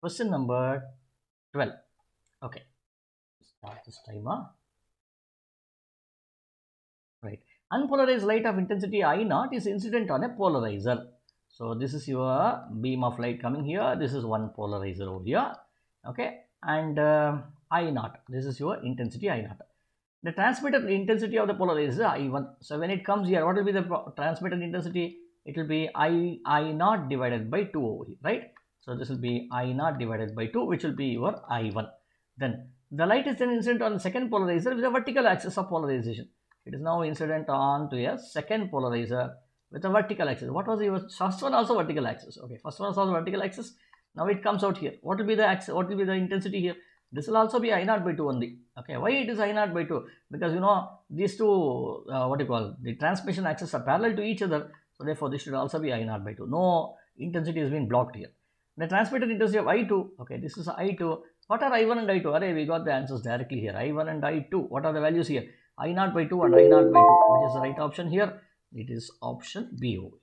Question number 12. Okay, start this timer. Right. Unpolarized light of intensity I naught is incident on a polarizer. So this is your beam of light coming here. This is one polarizer over here. Okay, and I naught. This is your intensity I naught. The transmitted intensity of the polarizer is I1. So when it comes here, what will be the transmitted intensity? It will be I naught divided by 2 over here, right? So this will be I naught divided by 2, which will be your I1. Then the light is then incident on the second polarizer with a vertical axis of polarization. It is now incident on to a second polarizer with a vertical axis. What was the first one? Also vertical axis. Okay, first one was also vertical axis. Now it comes out here. What will be the axis? What will be the intensity here? This will also be I naught by 2 only. Okay, why it is I naught by 2? Because you know these two what do you call the transmission axes are parallel to each other. So therefore this should also be I naught by 2. No intensity has been blocked here. The transmitted intensity of I2. Okay, this is I2. What are I1 and I2? Array, we got the answers directly here. I1 and I2. What are the values here? I naught by 2 and I naught by 2. Which is the right option here? It is option B over here.